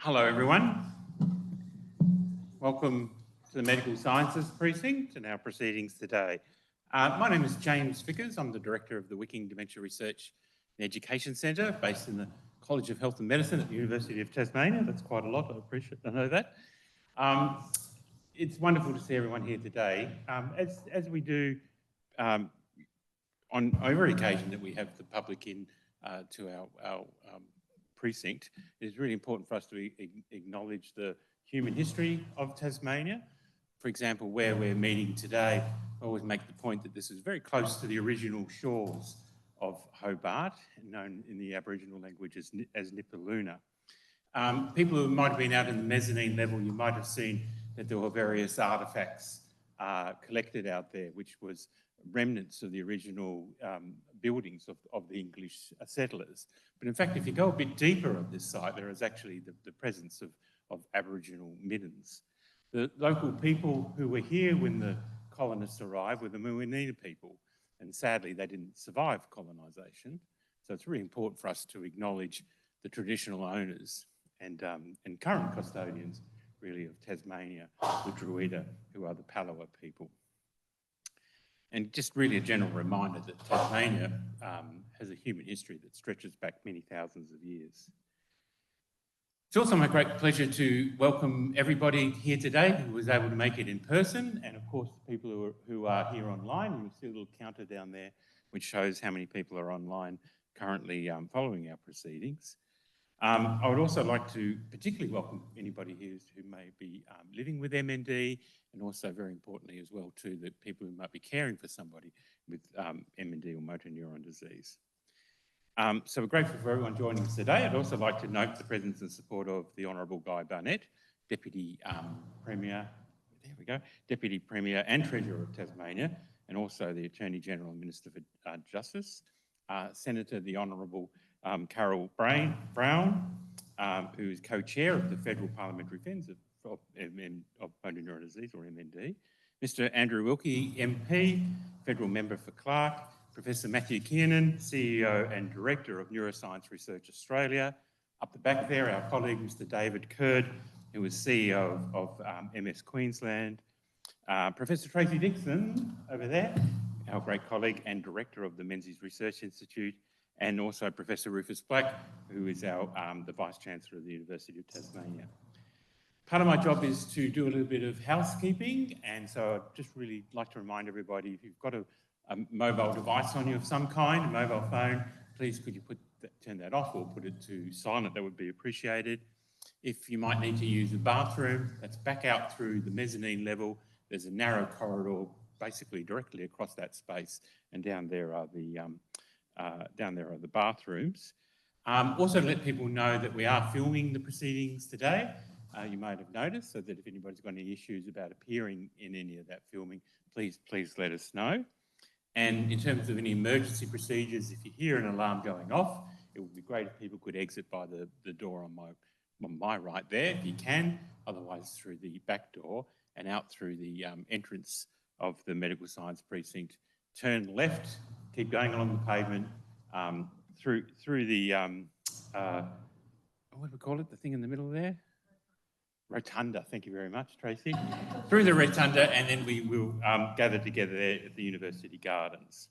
Hello everyone. Welcome to the Medical Sciences Precinct and our proceedings today. My name is James Vickers. I'm the Director of the Wicking Dementia Research and Education Centre based in the College of Health and Medicine at the University of Tasmania. That's quite a lot, I know that. It's wonderful to see everyone here today. As we do on every occasion that we have the public in to our precinct, it is really important for us to acknowledge the human history of Tasmania. For example, where we're meeting today, I always make the point that this is very close to the original shores of Hobart, known in the Aboriginal language as Nipaluna. People who might have been out in the mezzanine level, you might have seen that there were various artefacts collected out there, which was remnants of the original buildings of the English settlers. But in fact, if you go a bit deeper on this site, there is actually the presence of Aboriginal middens. The local people who were here when the colonists arrived were the Muinina people, and sadly they didn't survive colonisation. So it's really important for us to acknowledge the traditional owners and current custodians, really, of Tasmania, the Druida, who are the Palawa people. And just really a general reminder that Tasmania has a human history that stretches back many thousands of years. It's also my great pleasure to welcome everybody here today who was able to make it in person, and of course the people who are here online. You'll see a little counter down there which shows how many people are online currently following our proceedings. I would also like to particularly welcome anybody here who may be living with MND, and also very importantly as well too, the people who might be caring for somebody with MND or Motor Neurone Disease. So we're grateful for everyone joining us today. I'd also like to note the presence and support of the Honourable Guy Barnett, Deputy Premier, there we go, Deputy Premier and Treasurer of Tasmania, and also the Attorney General and Minister for Justice, Senator the Honourable Carol Brown, who is co-chair of the Federal Parliamentary Friends of Motor Neurone Disease, or MND, Mr Andrew Wilkie, MP, Federal Member for Clark, Professor Matthew Kiernan, CEO and Director of Neuroscience Research Australia. Up the back there, our colleague Mr David Curd, who is CEO of MS Queensland, Professor Tracy Dixon over there, our great colleague and Director of the Menzies Research Institute, and also Professor Rufus Black, who is our the Vice-Chancellor of the University of Tasmania. Part of my job is to do a little bit of housekeeping, and so I'd just really like to remind everybody, if you've got a mobile device on you of some kind, a mobile phone, please could you turn that off or put it to silent, that would be appreciated. If you might need to use a bathroom, that's back out through the mezzanine level. There's a narrow corridor basically directly across that space, and down there are the bathrooms. Also to let people know that we are filming the proceedings today. You might have noticed, so that if anybody's got any issues about appearing in any of that filming, please let us know. And in terms of any emergency procedures, if you hear an alarm going off, it would be great if people could exit by the door on my right there, if you can, otherwise through the back door and out through the entrance of the Medical Science Precinct. Turn left, keep going along the pavement, through the, what do we call it, the thing in the middle there? Rotunda, thank you very much, Tracy. Through the rotunda, and then we will gather together there at the University Gardens.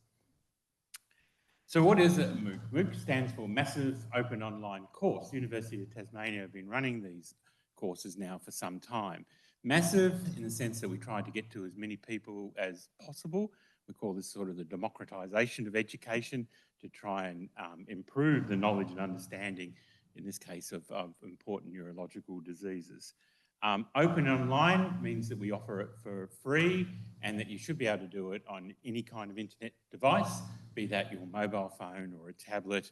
So what is a MOOC? MOOC stands for Massive Open Online Course. University of Tasmania have been running these courses now for some time. Massive in the sense that we try to get to as many people as possible. We call this sort of the democratisation of education, to try and improve the knowledge and understanding, in this case, of important neurological diseases. Open online means that we offer it for free, and that you should be able to do it on any kind of internet device, be that your mobile phone or a tablet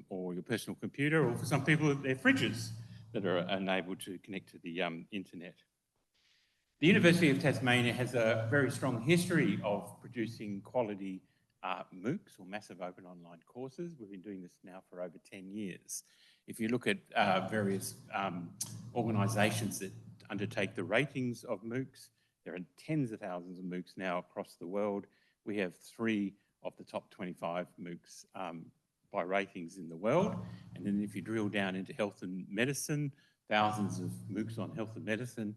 or your personal computer, or for some people, their fridges that are unable to connect to the internet. The University of Tasmania has a very strong history of producing quality MOOCs, or massive open online courses. We've been doing this now for over 10 years. If you look at various organisations that undertake the ratings of MOOCs, there are tens of thousands of MOOCs now across the world. We have 3 of the top 25 MOOCs by ratings in the world. And then if you drill down into health and medicine, thousands of MOOCs on health and medicine,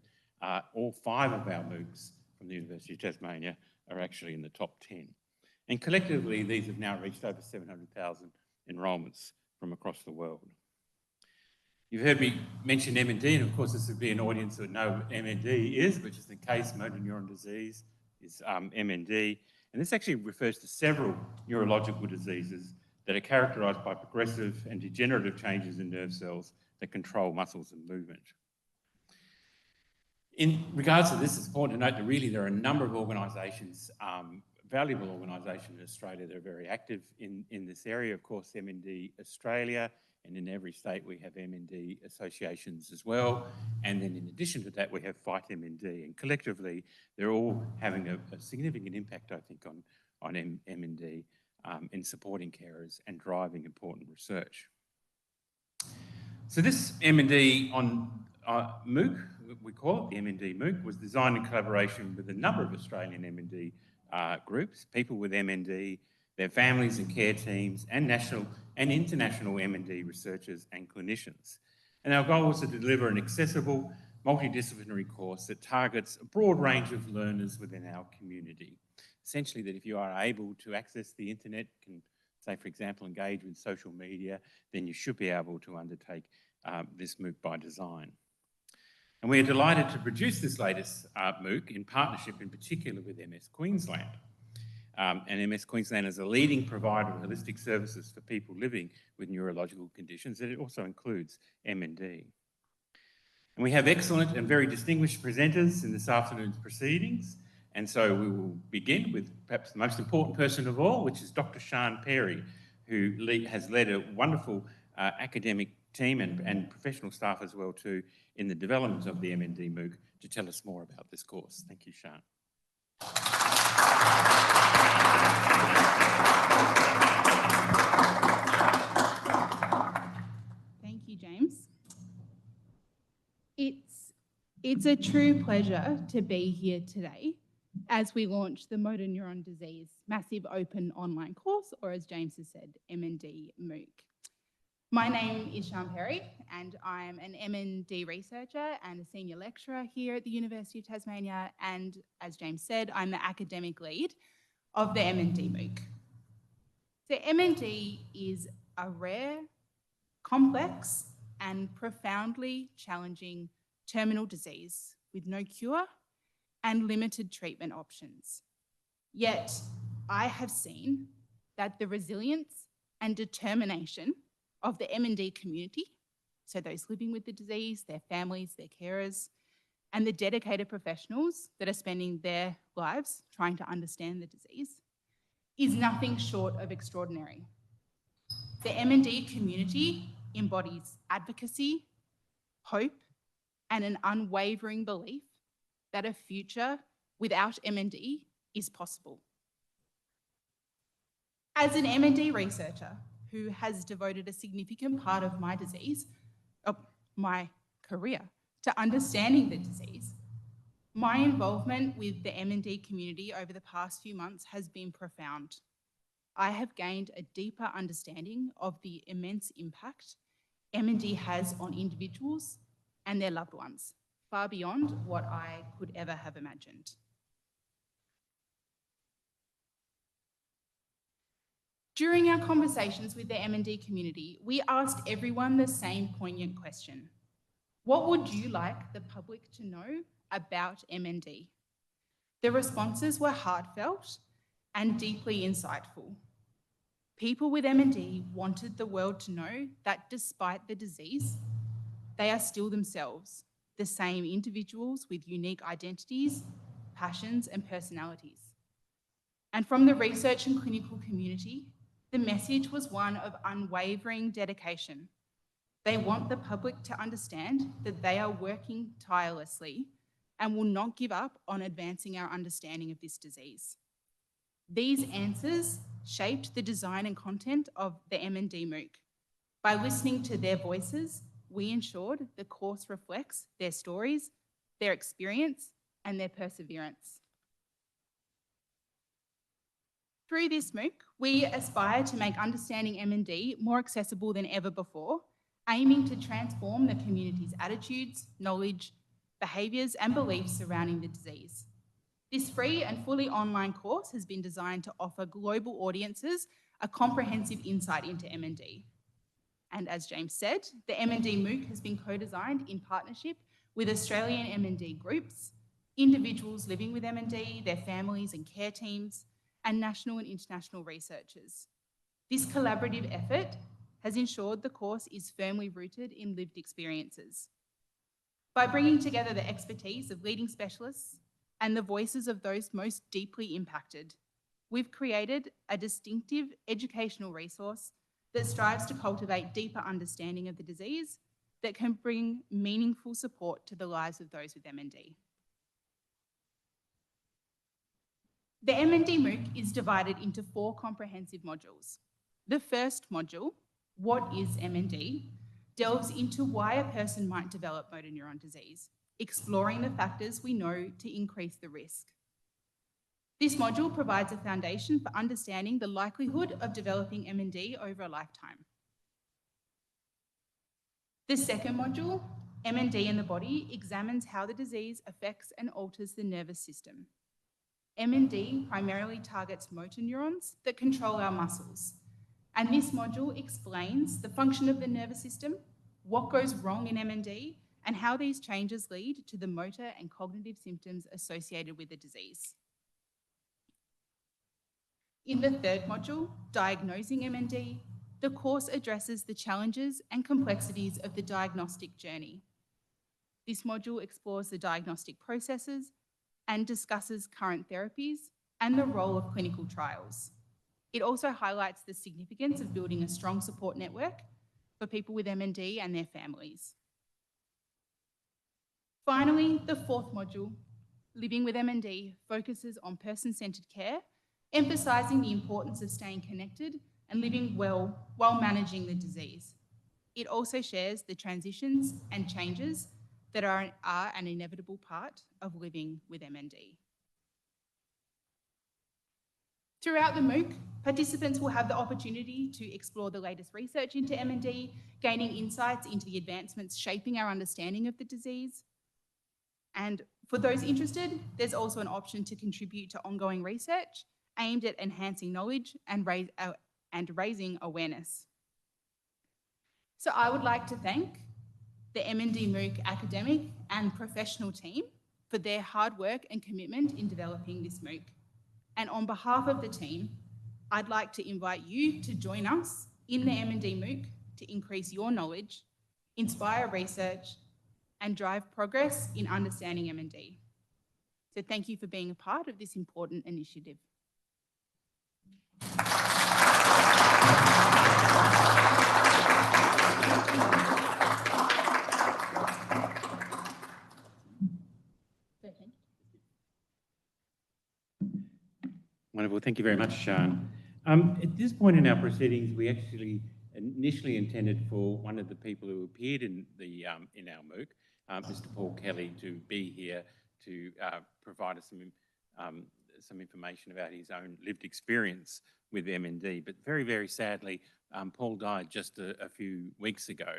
all 5 of our MOOCs from the University of Tasmania are actually in the top 10. And collectively, these have now reached over 700,000 enrolments from across the world. You've heard me mention MND, and of course this would be an audience that know what MND is, but just in case, Motor Neurone Disease is MND. And this actually refers to several neurological diseases that are characterised by progressive and degenerative changes in nerve cells that control muscles and movement. In regards to this, it's important to note that really there are a number of organisations, valuable organisations in Australia that are very active in this area. Of course, MND Australia, and in every state we have MND associations as well. And then in addition to that, we have FightMND. And collectively, they're all having a significant impact, I think, on MND in supporting carers and driving important research. So this MND on MOOC, we call it the MND MOOC, was designed in collaboration with a number of Australian MND groups, people with MND, their families and care teams, and national and international MND researchers and clinicians. And our goal was to deliver an accessible, multidisciplinary course that targets a broad range of learners within our community. Essentially, that if you are able to access the internet, can, say, for example, engage with social media, then you should be able to undertake this MOOC by design. And we are delighted to produce this latest MOOC in partnership in particular with MS Queensland. And MS Queensland is a leading provider of holistic services for people living with neurological conditions, and it also includes MND. And we have excellent and very distinguished presenters in this afternoon's proceedings, and so we will begin with perhaps the most important person of all, which is Dr. Sian Perry, who has led a wonderful academic team and professional staff as well too in the development of the MND MOOC to tell us more about this course. Thank you, Sian. Thank you, James. It's a true pleasure to be here today as we launch the Motor Neurone Disease massive open online course, or as James has said, MND MOOC. My name is Sian Perry, and I'm an MND researcher and a senior lecturer here at the University of Tasmania, and as James said, I'm the academic lead of the MND MOOC. So MND is a rare, complex, and profoundly challenging terminal disease with no cure and limited treatment options. Yet, I have seen that the resilience and determination of the MND community, so those living with the disease, their families, their carers, and the dedicated professionals that are spending their lives trying to understand the disease, is nothing short of extraordinary. The MND community embodies advocacy, hope, and an unwavering belief that a future without MND is possible. As an MND researcher who has devoted a significant part of my career to understanding the disease, my involvement with the MND community over the past few months has been profound. I have gained a deeper understanding of the immense impact MND has on individuals and their loved ones, far beyond what I could ever have imagined. During our conversations with the MND community, we asked everyone the same poignant question. What would you like the public to know about MND? The responses were heartfelt and deeply insightful. People with MND wanted the world to know that despite the disease, they are still themselves, the same individuals with unique identities, passions, and personalities. And from the research and clinical community, the message was one of unwavering dedication. They want the public to understand that they are working tirelessly and will not give up on advancing our understanding of this disease. These answers shaped the design and content of the MND MOOC. By listening to their voices, we ensured the course reflects their stories, their experience, and their perseverance. Through this MOOC, we aspire to make understanding MND more accessible than ever before, aiming to transform the community's attitudes, knowledge, behaviours and beliefs surrounding the disease. This free and fully online course has been designed to offer global audiences a comprehensive insight into MND. And as James said, the MND MOOC has been co-designed in partnership with Australian MND groups, individuals living with MND, their families and care teams, and national and international researchers. This collaborative effort has ensured the course is firmly rooted in lived experiences. By bringing together the expertise of leading specialists and the voices of those most deeply impacted, we've created a distinctive educational resource that strives to cultivate deeper understanding of the disease that can bring meaningful support to the lives of those with MND. The MND MOOC is divided into 4 comprehensive modules. The first module, What is MND?, delves into why a person might develop motor neuron disease, exploring the factors we know to increase the risk. This module provides a foundation for understanding the likelihood of developing MND over a lifetime. The second module, MND in the body, examines how the disease affects and alters the nervous system. MND primarily targets motor neurons that control our muscles, and this module explains the function of the nervous system, what goes wrong in MND, and how these changes lead to the motor and cognitive symptoms associated with the disease. In the third module, Diagnosing MND, the course addresses the challenges and complexities of the diagnostic journey. This module explores the diagnostic processes and discusses current therapies and the role of clinical trials. It also highlights the significance of building a strong support network for people with MND and their families. Finally, the fourth module, Living with MND, focuses on person-centred care, emphasising the importance of staying connected and living well while managing the disease. It also shares the transitions and changes that are an inevitable part of living with MND. Throughout the MOOC, participants will have the opportunity to explore the latest research into MND, gaining insights into the advancements shaping our understanding of the disease. And for those interested, there's also an option to contribute to ongoing research aimed at enhancing knowledge and raising awareness. So I would like to thank the MND MOOC academic and professional team for their hard work and commitment in developing this MOOC. And on behalf of the team, I'd like to invite you to join us in the MND MOOC to increase your knowledge, inspire research, and drive progress in understanding MND. So thank you for being a part of this important initiative. Wonderful. Thank you very much, Sian. At this point in our proceedings, we actually initially intended for one of the people who appeared in our MOOC, Mr. Paul Kelly, to be here to provide us some information about his own lived experience with MND. But very, very sadly, Paul died just a few weeks ago.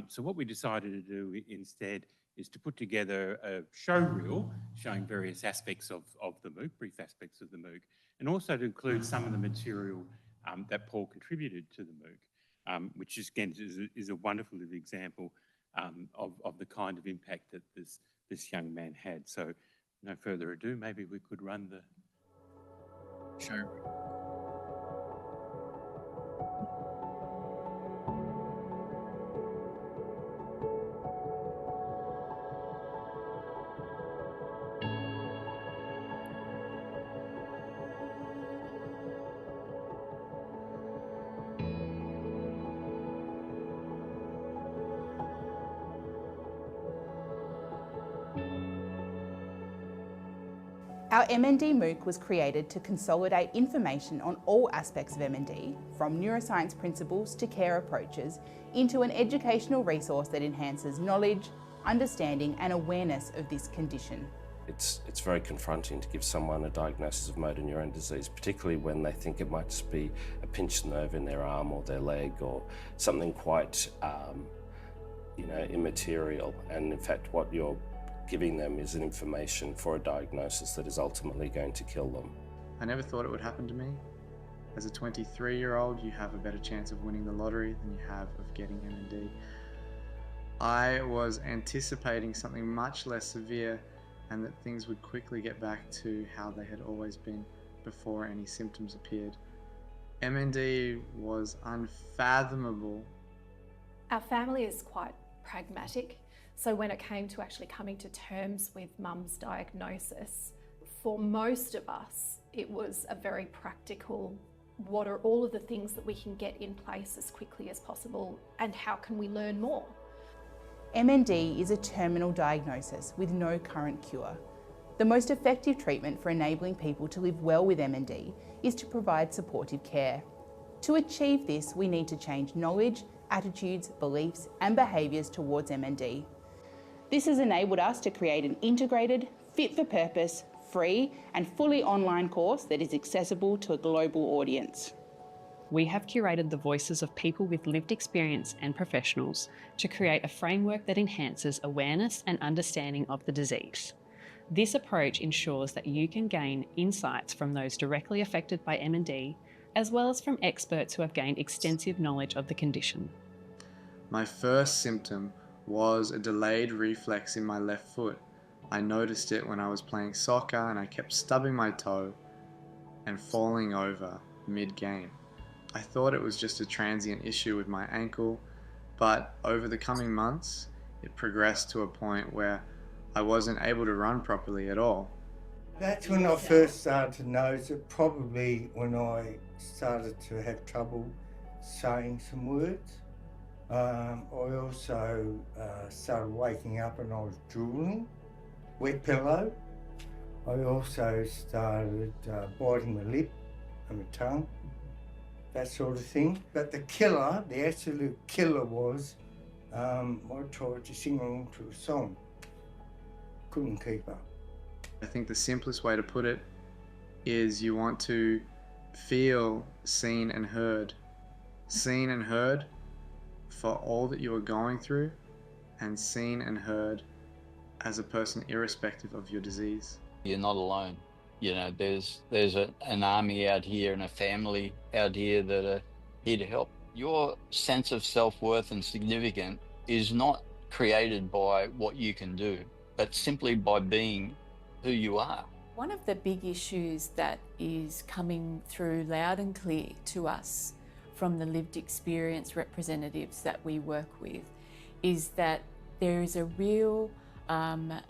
So what we decided to do instead is to put together a show reel showing various aspects of the MOOC, brief aspects of the MOOC, and also to include some of the material that Paul contributed to the MOOC, which is, again, is a wonderful example of the kind of impact that this young man had. So no further ado, maybe we could run the show reel. Our MND MOOC was created to consolidate information on all aspects of MND, from neuroscience principles to care approaches, into an educational resource that enhances knowledge, understanding and awareness of this condition. It's very confronting to give someone a diagnosis of motor neurone disease, particularly when they think it might just be a pinched nerve in their arm or their leg or something quite, immaterial. And in fact, what you're giving them is an information for a diagnosis that is ultimately going to kill them. I never thought it would happen to me. As a 23-year-old, you have a better chance of winning the lottery than you have of getting MND. I was anticipating something much less severe and that things would quickly get back to how they had always been before any symptoms appeared. MND was unfathomable. Our family is quite pragmatic, so when it came to actually coming to terms with Mum's diagnosis, for most of us, it was a very practical, what are all of the things that we can get in place as quickly as possible, and how can we learn more? MND is a terminal diagnosis with no current cure. The most effective treatment for enabling people to live well with MND is to provide supportive care. To achieve this, we need to change knowledge, attitudes, beliefs, and behaviours towards MND. This has enabled us to create an integrated, fit-for-purpose, free and fully online course that is accessible to a global audience. We have curated the voices of people with lived experience and professionals to create a framework that enhances awareness and understanding of the disease. This approach ensures that you can gain insights from those directly affected by MND, as well as from experts who have gained extensive knowledge of the condition. My first symptom was a delayed reflex in my left foot. I noticed it when I was playing soccer and I kept stubbing my toe and falling over mid-game. I thought it was just a transient issue with my ankle, but over the coming months, it progressed to a point where I wasn't able to run properly at all. That's when I first started to notice it, probably when I started to have trouble saying some words. I also started waking up and I was drooling, wet pillow. I also started biting my lip and my tongue, that sort of thing. But the killer, the absolute killer was, I tried to sing along to a song. Couldn't keep up. I think the simplest way to put it is you want to feel seen and heard. Seen and heard for all that you are going through, and seen and heard as a person irrespective of your disease. You're not alone. You know, there's an army out here and a family out here that are here to help. Your sense of self-worth and significance is not created by what you can do, but simply by being who you are. One of the big issues that is coming through loud and clear to us from the lived experience representatives that we work with is that there is a real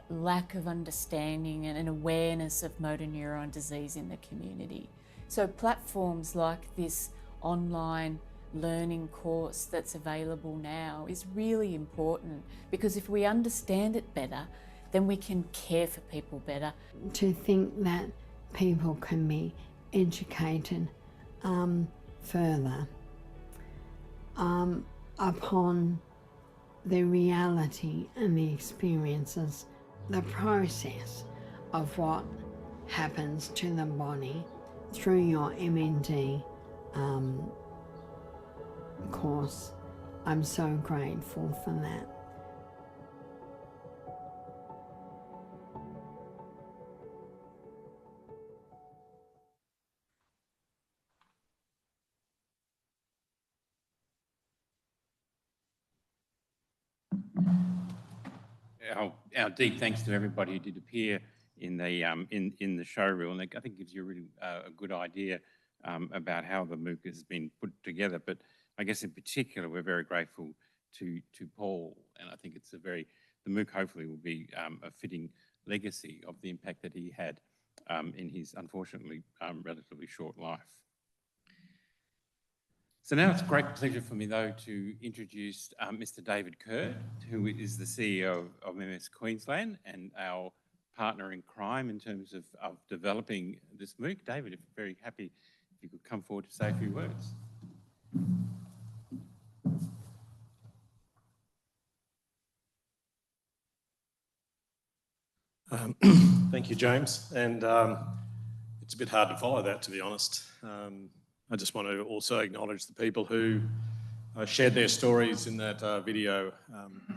lack of understanding and an awareness of motor neurone disease in the community. So platforms like this online learning course that's available now is really important, because if we understand it better, then we can care for people better. To think that people can be educated further upon the reality and the experiences, the process of what happens to the body through your MND course. I'm so grateful for that. Our deep thanks to everybody who did appear in the showreel, and I think gives you a really a good idea about how the MOOC has been put together. But I guess in particular, we're very grateful to Paul, and I think the MOOC hopefully will be a fitting legacy of the impact that he had in his unfortunately relatively short life. So now it's a great pleasure for me, though, to introduce Mr. David Kerr, who is the CEO of MS Queensland and our partner in crime in terms of developing this MOOC. David, very happy if you could come forward to say a few words. Thank you, James. And it's a bit hard to follow that, to be honest. I just want to also acknowledge the people who shared their stories in that video.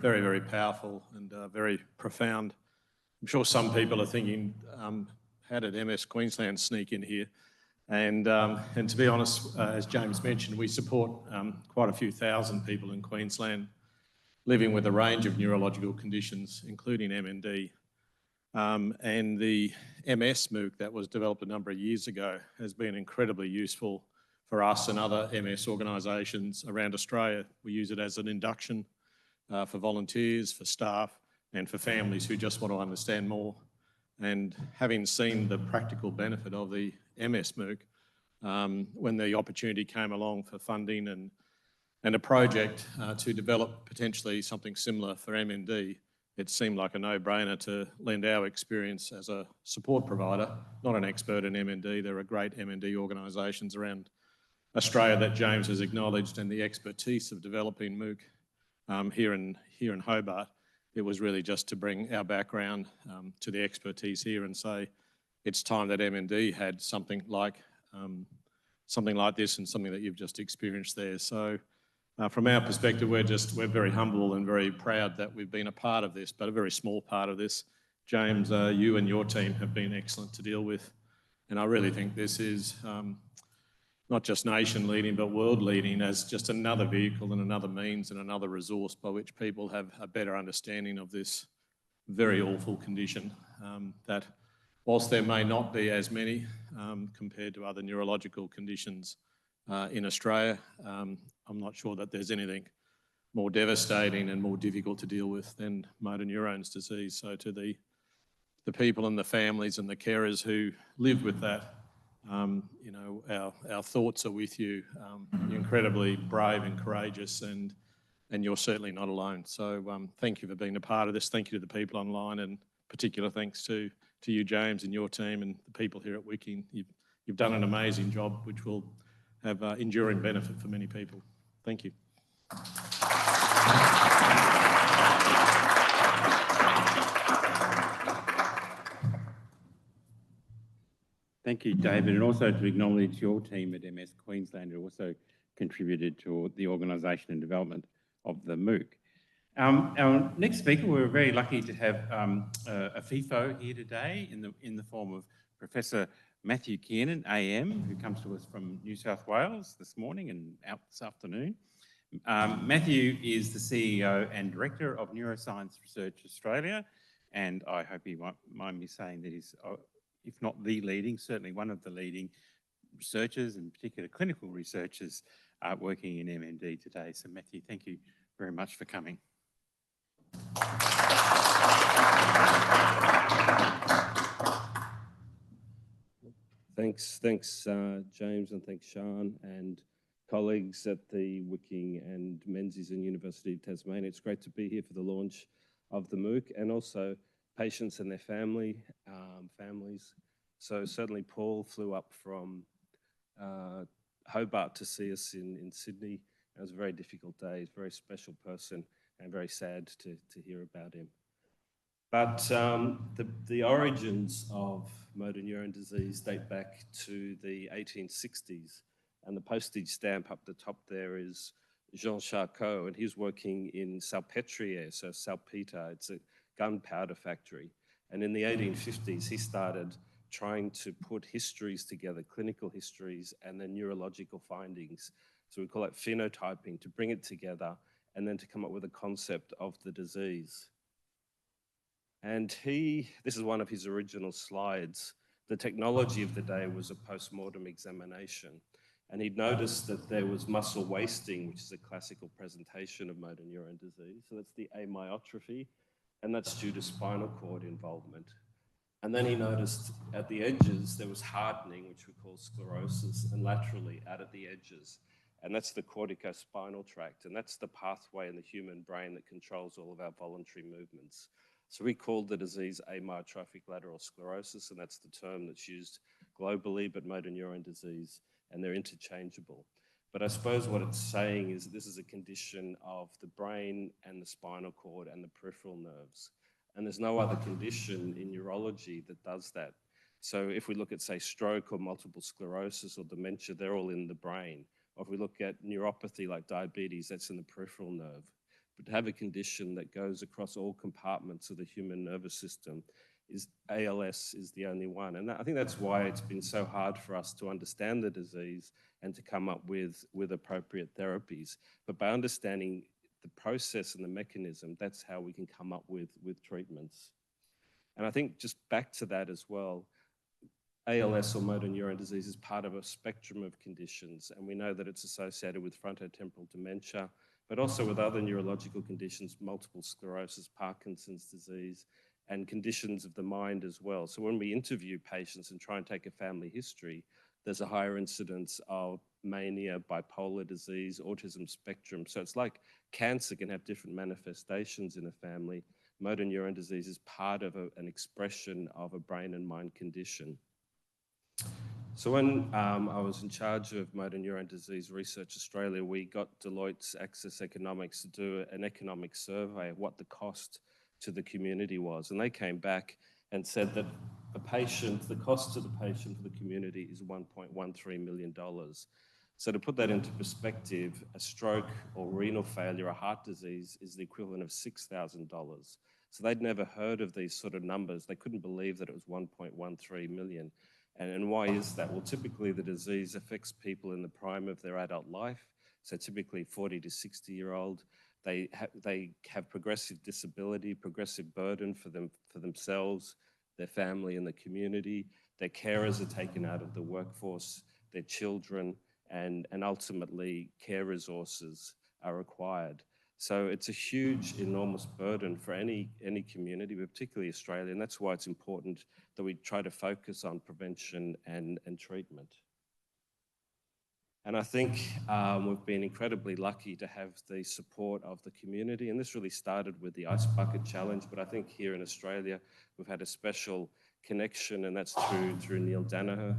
Very, very powerful and very profound. I'm sure some people are thinking, how did MS Queensland sneak in here? And to be honest, as James mentioned, we support quite a few thousand people in Queensland living with a range of neurological conditions, including MND. And the MS MOOC that was developed a number of years ago has been incredibly useful for us and other MS organisations around Australia. We use it as an induction for volunteers, for staff, and for families who just want to understand more. And having seen the practical benefit of the MS MOOC, when the opportunity came along for funding and a project to develop potentially something similar for MND, it seemed like a no-brainer to lend our experience as a support provider, not an expert in MND. There are great MND organisations around Australia that James has acknowledged, and the expertise of developing MOOC here in Hobart. It was really just to bring our background to the expertise here and say it's time that MND had something like this and something that you've just experienced there. So from our perspective, we're very humble and very proud that we've been a part of this, but a very small part of this. James, you and your team have been excellent to deal with, and I really think this is not just nation leading, but world leading as just another vehicle and another means and another resource by which people have a better understanding of this very awful condition that whilst there may not be as many compared to other neurological conditions in Australia, I'm not sure that there's anything more devastating and more difficult to deal with than motor neurone disease. So to the people and the families and the carers who live with that, you know, our thoughts are with you. You're incredibly brave and courageous, and you're certainly not alone. So thank you for being a part of this. Thank you to the people online, and particular thanks to you, James, and your team and the people here at Wicking. You've done an amazing job, which will have enduring benefit for many people. Thank you. Thank you, David, and also to acknowledge your team at MS Queensland who also contributed to the organisation and development of the MOOC. Our next speaker, we're very lucky to have a FIFO here today in the form of Professor Matthew Kiernan, AM, who comes to us from New South Wales this morning and out this afternoon. Matthew is the CEO and Director of Neuroscience Research Australia, and I hope he won't mind me saying that he's, if not the leading, certainly one of the leading researchers, and particular clinical researchers working in MND today. So Matthew, thank you very much for coming. Thanks, James, and thanks, Sean, and colleagues at the Wicking and Menzies and University of Tasmania. It's great to be here for the launch of the MOOC, and also patients and their families. So certainly Paul flew up from Hobart to see us in Sydney. It was a very difficult day. He's a very special person and very sad to hear about him. But the origins of motor neurone disease date back to the 1860s, and the postage stamp up the top there is Jean Charcot, and he's working in Salpêtrière, so Salpeter. It's a gunpowder factory. And in the 1850s, he started trying to put histories together, clinical histories, and then neurological findings. So we call it phenotyping, to bring it together and then to come up with a concept of the disease. And this is one of his original slides. The technology of the day was a post-mortem examination. And he'd noticed that there was muscle wasting, which is a classical presentation of motor neurone disease. So that's the amyotrophy, and that's due to spinal cord involvement. And then he noticed at the edges, there was hardening, which we call sclerosis, and laterally out at the edges. And that's the corticospinal tract, and that's the pathway in the human brain that controls all of our voluntary movements. So we called the disease amyotrophic lateral sclerosis, and that's the term that's used globally, but motor neurone disease, and they're interchangeable. But I suppose what it's saying is this is a condition of the brain and the spinal cord and the peripheral nerves. And there's no other condition in neurology that does that. So if we look at, say, stroke or multiple sclerosis or dementia, they're all in the brain. Or if we look at neuropathy like diabetes, that's in the peripheral nerve. But to have a condition that goes across all compartments of the human nervous system, ALS is the only one. And I think that's why it's been so hard for us to understand the disease and to come up with appropriate therapies. But by understanding the process and the mechanism, that's how we can come up with treatments. And I think just back to that as well, ALS or motor neurone disease is part of a spectrum of conditions, and we know that it's associated with frontotemporal dementia, but also with other neurological conditions, multiple sclerosis, Parkinson's disease, and conditions of the mind as well. So when we interview patients and try and take a family history, there's a higher incidence of mania, bipolar disease, autism spectrum. So it's like cancer can have different manifestations in a family. Motor neurone disease is part of an expression of a brain and mind condition. So when I was in charge of Motor Neurone Disease Research Australia, we got Deloitte's Access Economics to do an economic survey of what the cost to the community was. And they came back and said that the cost to the patient for the community is $1.13 million. So to put that into perspective, a stroke or renal failure or heart disease is the equivalent of $6,000. So they'd never heard of these sort of numbers. They couldn't believe that it was 1.13 million. And why is that? Well, typically the disease affects people in the prime of their adult life. So typically 40 to 60-year-old. They have progressive disability, progressive burden for themselves, their family and the community. Their carers are taken out of the workforce, their children, and ultimately care resources are required. So it's a huge, enormous burden for any community, but particularly Australia, and that's why it's important that we try to focus on prevention and treatment. And I think we've been incredibly lucky to have the support of the community, and this really started with the Ice Bucket Challenge, but I think here in Australia, we've had a special connection, and that's through Neil Danaher.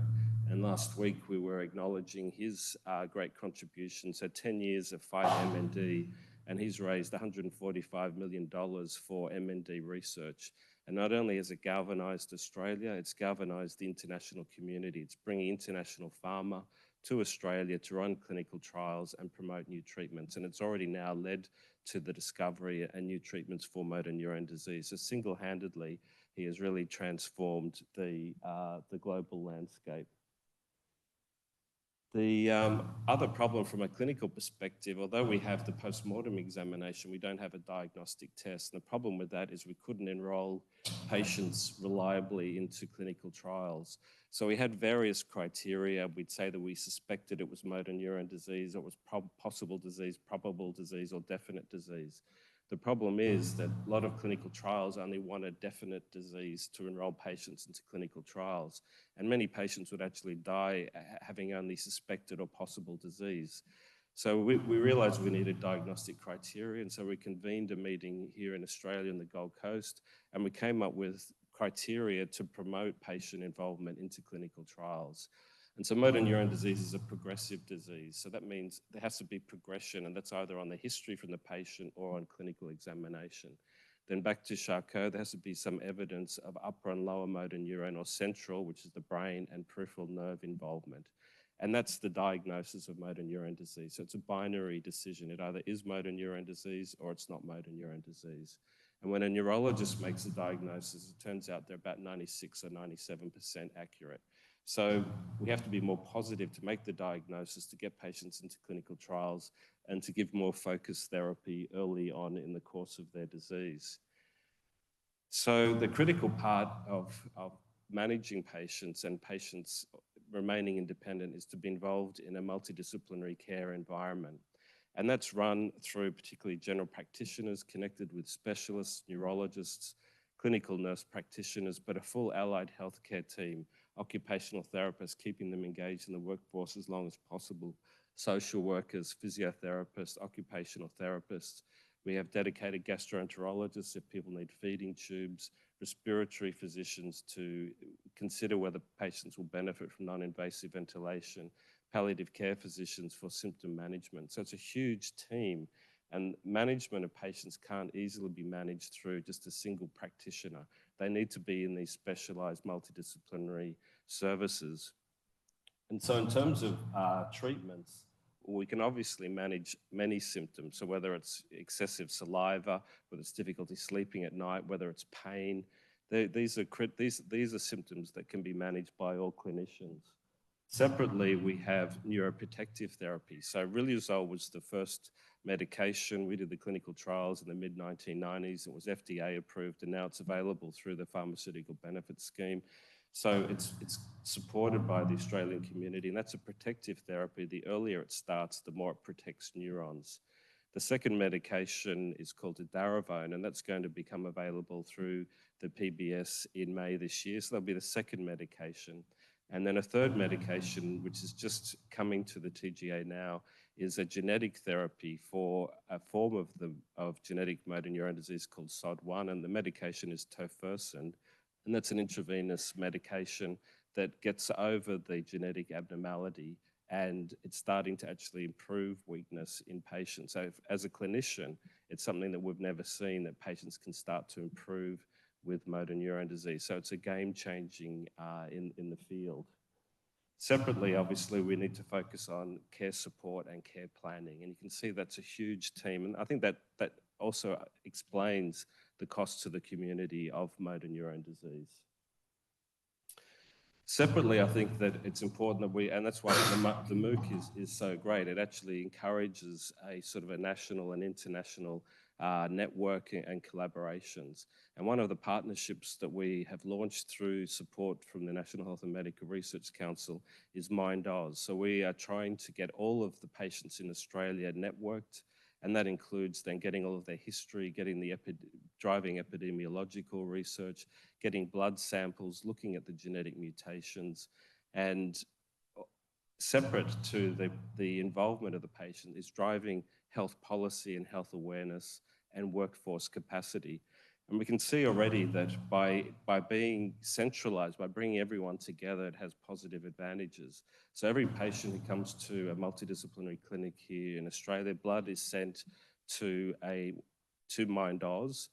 And last week, we were acknowledging his great contribution. So 10 years of FightMND, and he's raised $145 million for MND research. And not only has it galvanised Australia, it's galvanised the international community. It's bringing international pharma to Australia to run clinical trials and promote new treatments. And it's already now led to the discovery and new treatments for motor neurone disease. So single-handedly, he has really transformed the global landscape. The other problem from a clinical perspective, although we have the post-mortem examination, we don't have a diagnostic test. And the problem with that is we couldn't enroll patients reliably into clinical trials. So we had various criteria. We'd say that we suspected it was motor neurone disease, or it was possible disease, probable disease, or definite disease. The problem is that a lot of clinical trials only want a definite disease to enroll patients into clinical trials. And many patients would actually die having only suspected or possible disease. So we realized we needed diagnostic criteria. And so we convened a meeting here in Australia on the Gold Coast, and we came up with criteria to promote patient involvement into clinical trials. And so motor neurone disease is a progressive disease. So that means there has to be progression, and that's either on the history from the patient or on clinical examination. Then back to Charcot, there has to be some evidence of upper and lower motor neurone, or central, which is the brain, and peripheral nerve involvement. And that's the diagnosis of motor neurone disease. So it's a binary decision. It either is motor neurone disease or it's not motor neurone disease. And when a neurologist makes a diagnosis, it turns out they're about 96 or 97% accurate. So we have to be more positive to make the diagnosis, to get patients into clinical trials, and to give more focused therapy early on in the course of their disease. So the critical part of managing patients and patients remaining independent is to be involved in a multidisciplinary care environment. And that's run through particularly general practitioners connected with specialists, neurologists, clinical nurse practitioners, but a full allied healthcare team, occupational therapists, keeping them engaged in the workforce as long as possible, social workers, physiotherapists, occupational therapists. We have dedicated gastroenterologists if people need feeding tubes, respiratory physicians to consider whether patients will benefit from non-invasive ventilation, palliative care physicians for symptom management. So it's a huge team And management of patients can't easily be managed through just a single practitioner. They need to be in these specialised multidisciplinary services. And so in terms of treatments, we can obviously manage many symptoms. So whether it's excessive saliva, whether it's difficulty sleeping at night, whether it's pain, these are symptoms that can be managed by all clinicians. Separately, we have neuroprotective therapy. So riluzole was the first medication. We did the clinical trials in the mid-1990s. It was FDA approved, and now it's available through the Pharmaceutical Benefit Scheme. So it's supported by the Australian community, and that's a protective therapy. The earlier it starts, the more it protects neurons. The second medication is called edaravone, and that's going to become available through the PBS in May this year. So that'll be the second medication. And then a third medication, which is just coming to the TGA now, is a genetic therapy for a form of genetic motor neurone disease called SOD1, and the medication is tofersen. And that's an intravenous medication that gets over the genetic abnormality, and it's starting to actually improve weakness in patients. So as a clinician, it's something that we've never seen, that patients can start to improve with motor neurone disease. So it's a game-changing in the field. Separately, obviously, we need to focus on care support and care planning. And you can see that's a huge team. And I think that also explains the cost to the community of motor neurone disease. Separately, I think that it's important that and that's why the MOOC is so great. It actually encourages a sort of a national and international networking and collaborations. And one of the partnerships that we have launched through support from the National Health and Medical Research Council is MindOz. So we are trying to get all of the patients in Australia networked, and that includes then getting all of their history, getting the driving epidemiological research, getting blood samples, looking at the genetic mutations, and separate to the involvement of the patient is driving health policy and health awareness and workforce capacity. And we can see already that by being centralized, by bringing everyone together, it has positive advantages. So every patient who comes to a multidisciplinary clinic here in Australia, blood is sent to MindOz,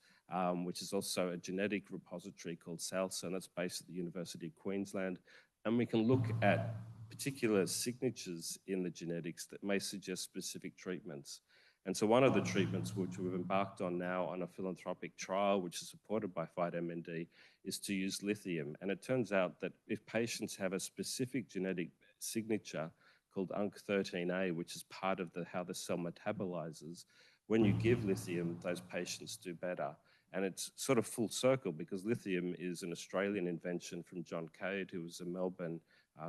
which is also a genetic repository called SALSA, and that's based at the University of Queensland. And we can look at particular signatures in the genetics that may suggest specific treatments. And so one of the treatments which we've embarked on now on a philanthropic trial, which is supported by FightMND, is to use lithium. And it turns out that if patients have a specific genetic signature called UNC13A, which is part of how the cell metabolizes, when you give lithium, those patients do better. And it's sort of full circle because lithium is an Australian invention from John Cade, who was a Melbourne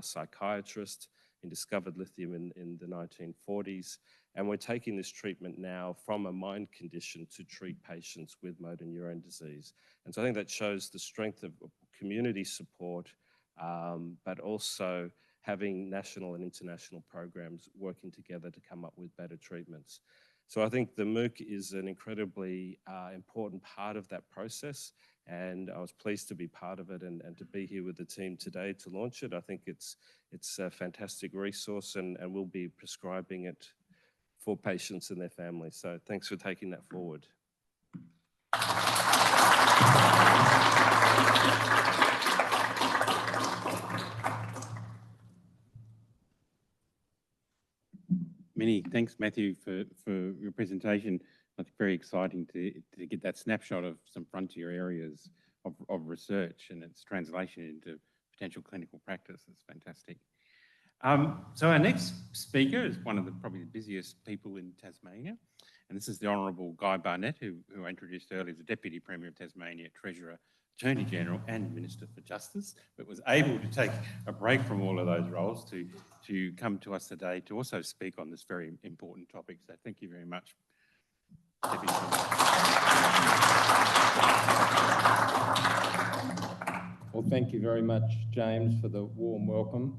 psychiatrist. He discovered lithium in the 1940s. And we're taking this treatment now from a mind condition to treat patients with motor neurone disease. And so I think that shows the strength of community support, but also having national and international programs working together to come up with better treatments. So I think the MOOC is an incredibly important part of that process, and I was pleased to be part of it and to be here with the team today to launch it. I think it's a fantastic resource, and we'll be prescribing it for patients and their families. So thanks for taking that forward. Many thanks, Matthew, for your presentation. It's very exciting to get that snapshot of some frontier areas of research and its translation into potential clinical practice. It's fantastic. So our next speaker is one of probably the busiest people in Tasmania, and this is the Honourable Guy Barnett, who I introduced earlier, the Deputy Premier of Tasmania, Treasurer, Attorney General and Minister for Justice, but was able to take a break from all of those roles to come to us today to also speak on this very important topic. So thank you very much, Deputy Premier. Well, thank you very much, James, for the warm welcome.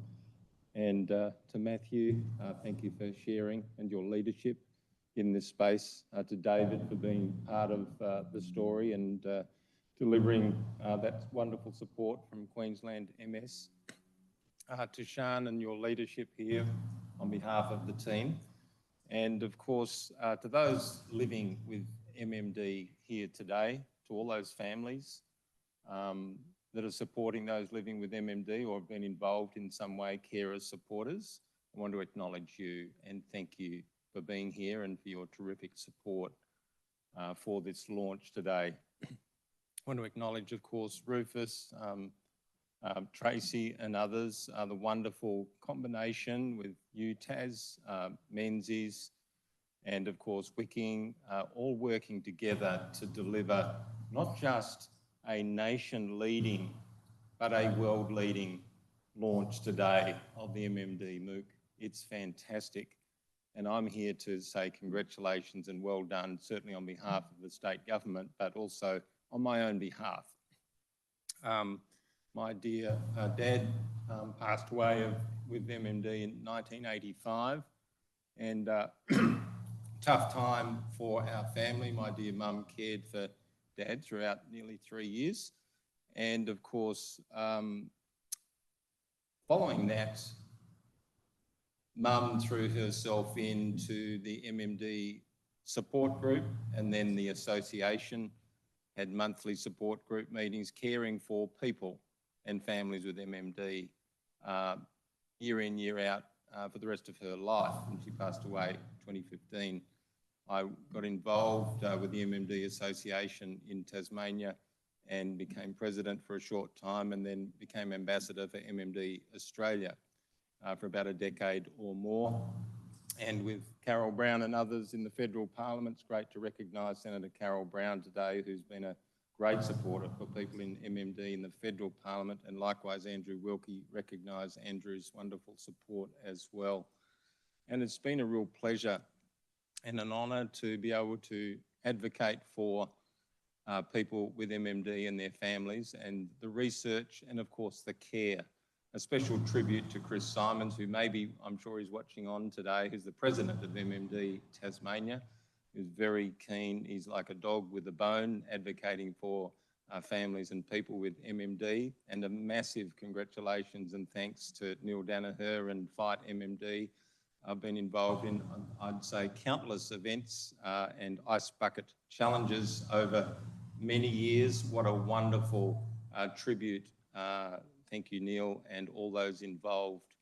And to Matthew, thank you for sharing and your leadership in this space. To David for being part of the story and delivering that wonderful support from Queensland MS. To Sian and your leadership here on behalf of the team. And of course, to those living with MND here today, to all those families that are supporting those living with MND or have been involved in some way, carers, supporters, I want to acknowledge you and thank you for being here and for your terrific support for this launch today. I want to acknowledge, of course, Rufus, Tracy and others, the wonderful combination with you, Taz, Menzies, and of course Wicking, all working together to deliver not just a nation-leading, but a world-leading launch today of the MND MOOC. It's fantastic. And I'm here to say congratulations and well done, certainly on behalf of the state government, but also on my own behalf. My dear dad passed away with MND in 1985, and tough time for our family. My dear mum cared for Dad throughout nearly 3 years. And of course, following that, Mum threw herself into the MND support group and then the association, had monthly support group meetings, caring for people and families with MND year in, year out for the rest of her life. And she passed away in 2015. I got involved with the MND Association in Tasmania and became president for a short time and then became ambassador for MND Australia for about a decade or more. And with Carol Brown and others in the federal parliament, it's great to recognise Senator Carol Brown today, who's been a great supporter for people in MND in the federal parliament, and likewise Andrew Wilkie, recognise Andrew's wonderful support as well. And it's been a real pleasure and an honour to be able to advocate for people with MND and their families and the research and of course the care. A special tribute to Chris Simons, who maybe, I'm sure he's watching on today, who's the president of MND Tasmania, who's very keen. He's like a dog with a bone, advocating for families and people with MND. And a massive congratulations and thanks to Neil Danaher and FightMND. I've been involved in, I'd say, countless events and ice bucket challenges over many years. What a wonderful tribute. Thank you, Neil, and all those involved.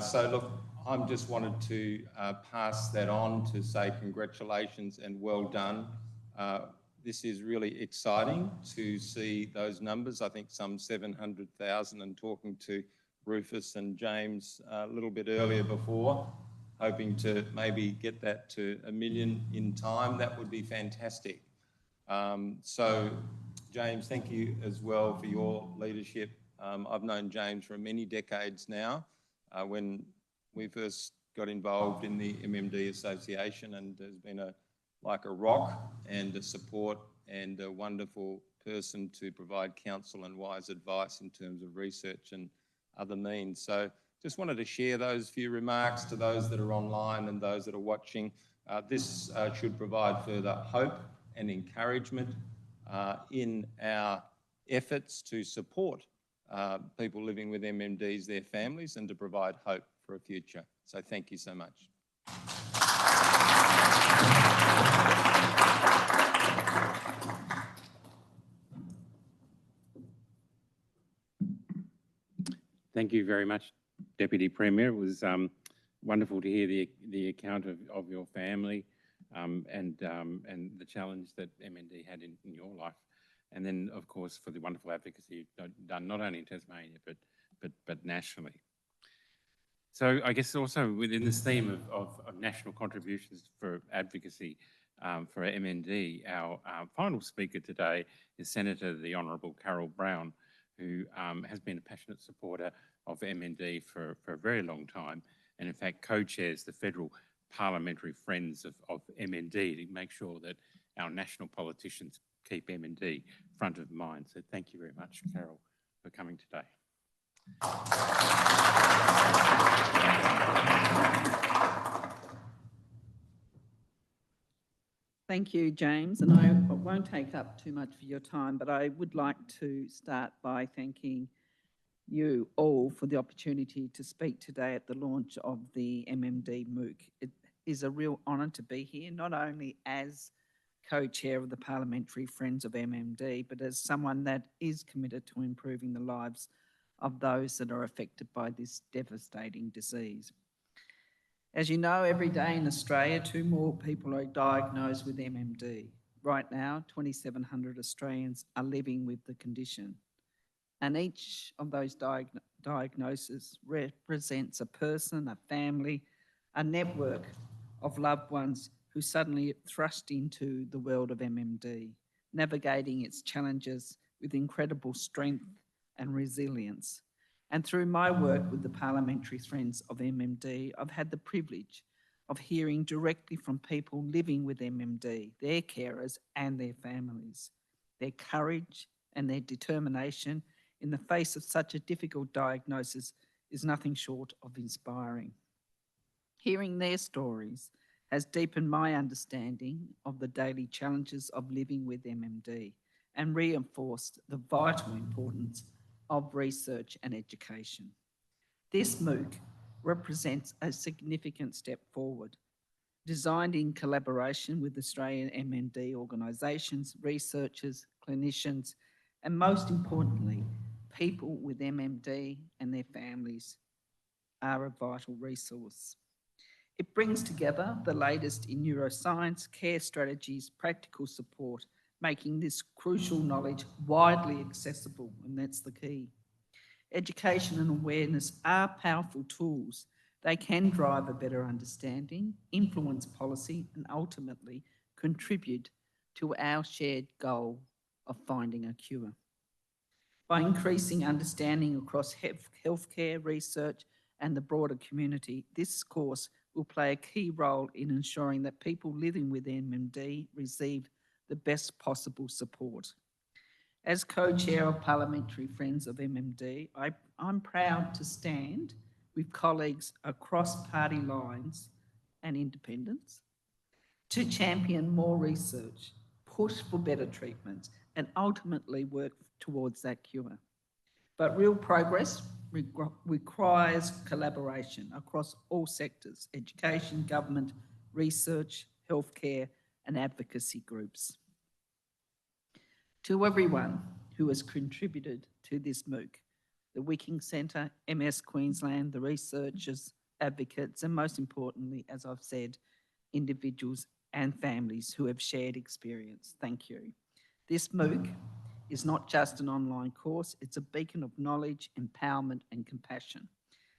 So look, I just wanted to pass that on to say congratulations and well done. This is really exciting to see those numbers. I think some 700,000, and talking to Rufus and James a little bit earlier before, hoping to maybe get that to 1 million in time. That would be fantastic. So James, thank you as well for your leadership. I've known James for many decades now. When we first got involved in the MND Association, and has been like a rock and a support and a wonderful person to provide counsel and wise advice in terms of research and other means. So just wanted to share those few remarks to those that are online and those that are watching. This should provide further hope and encouragement in our efforts to support people living with MNDs, their families, and to provide hope for a future. So thank you so much. Thank you very much, Deputy Premier. It was wonderful to hear the account of your family and the challenge that MND had in your life. And then, of course, for the wonderful advocacy you've done not only in Tasmania, but nationally. So I guess also within this theme of national contributions for advocacy for MND, our final speaker today is Senator the Honourable Carol Brown, who has been a passionate supporter of MND for a very long time, and in fact co-chairs the Federal Parliamentary Friends of MND to make sure that our national politicians keep MND front of mind. So thank you very much, Carol, for coming today. Thank you, James, and I won't take up too much of your time, but I would like to start by thanking you all for the opportunity to speak today at the launch of the MND MOOC. is a real honour to be here, not only as co-chair of the Parliamentary Friends of MND, but as someone that is committed to improving the lives of those that are affected by this devastating disease. As you know, every day in Australia, 2 more people are diagnosed with MND. Right now, 2,700 Australians are living with the condition. And each of those diagnoses represents a person, a family, a network of loved ones who suddenly thrust into the world of MND, navigating its challenges with incredible strength and resilience. And through my work with the Parliamentary Friends of MND, I've had the privilege of hearing directly from people living with MND, their carers and their families. Their courage and their determination in the face of such a difficult diagnosis is nothing short of inspiring. Hearing their stories has deepened my understanding of the daily challenges of living with MND and reinforced the vital importance of research and education. This MOOC represents a significant step forward, designed in collaboration with Australian MND organisations, researchers, clinicians, and most importantly, people with MND and their families are a vital resource. It brings together the latest in neuroscience, care strategies, practical support, making this crucial knowledge widely accessible, and that's the key. Education and awareness are powerful tools. They can drive a better understanding, influence policy, and ultimately contribute to our shared goal of finding a cure. By increasing understanding across healthcare, research, and the broader community, this course will play a key role in ensuring that people living with MND receive the best possible support. As co-chair of Parliamentary Friends of MND, I'm proud to stand with colleagues across party lines and independents to champion more research, push for better treatments, and ultimately work towards that cure. But real progress requires collaboration across all sectors: education, government, research, healthcare, and advocacy groups. To everyone who has contributed to this MOOC, the Wicking Centre, MS Queensland, the researchers, advocates, and most importantly, as I've said, individuals and families who have shared experience, thank you. This MOOC is not just an online course, it's a beacon of knowledge, empowerment, and compassion.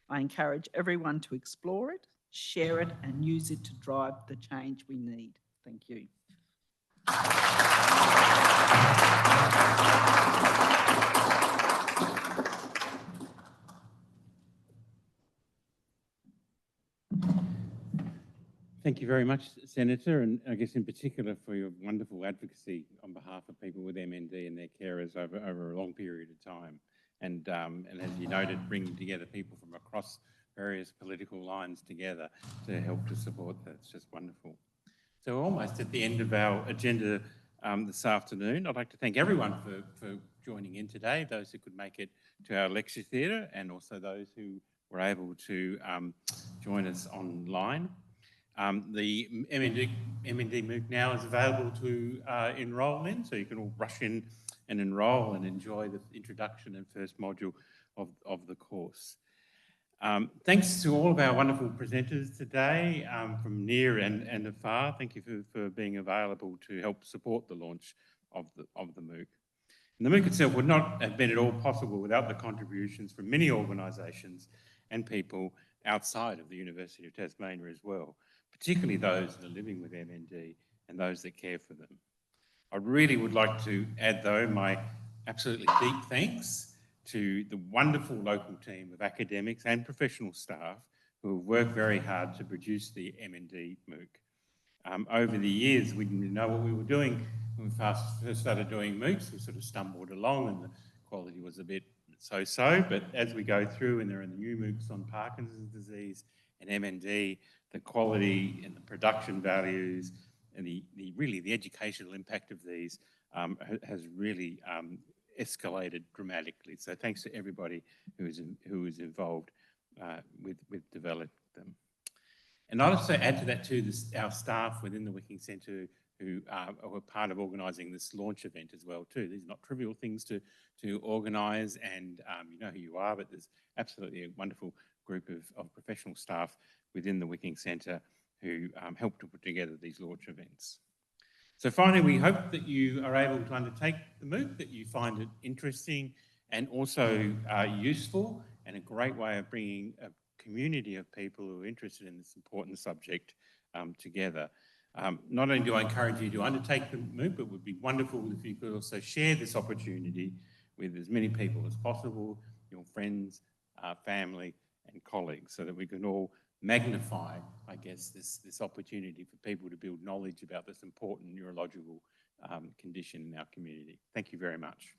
I encourage everyone to explore it, share it, and use it to drive the change we need. Thank you. Thank you very much, Senator, and I guess in particular for your wonderful advocacy on behalf of people with MND and their carers over a long period of time. And as you noted, bringing together people from across various political lines together to help to support that. It's just wonderful. So we're almost at the end of our agenda this afternoon. I'd like to thank everyone for joining in today, those who could make it to our lecture theatre, and also those who were able to join us online. The MND MOOC now is available to enrol in, so you can all rush in and enrol and enjoy the introduction and first module of the course. Thanks to all of our wonderful presenters today from near and afar. Thank you for being available to help support the launch of the MOOC. And the MOOC itself would not have been at all possible without the contributions from many organisations and people outside of the University of Tasmania as well, particularly those that are living with MND and those that care for them. I really would like to add, though, my absolutely deep thanks to the wonderful local team of academics and professional staff who have worked very hard to produce the MND MOOC. Over the years, we didn't know what we were doing when we first started doing MOOCs. We sort of stumbled along and the quality was a bit so-so, but as we go through, and there are the new MOOCs on Parkinson's disease and MND, the quality and the production values and really the educational impact of these has really escalated dramatically. So thanks to everybody who is involved with developing them. And I'd also add to that too, our staff within the Wicking Centre who were part of organising this launch event as well too. These are not trivial things to organise, and you know who you are, but there's absolutely a wonderful group of professional staff within the Wicking Centre who helped to put together these launch events. So finally, we hope that you are able to undertake the MOOC, that you find it interesting and also useful, and a great way of bringing a community of people who are interested in this important subject together. Not only do I encourage you to undertake the MOOC, but it would be wonderful if you could also share this opportunity with as many people as possible, your friends, family and colleagues, so that we can all magnify, I guess, this opportunity for people to build knowledge about this important neurological condition in our community. Thank you very much.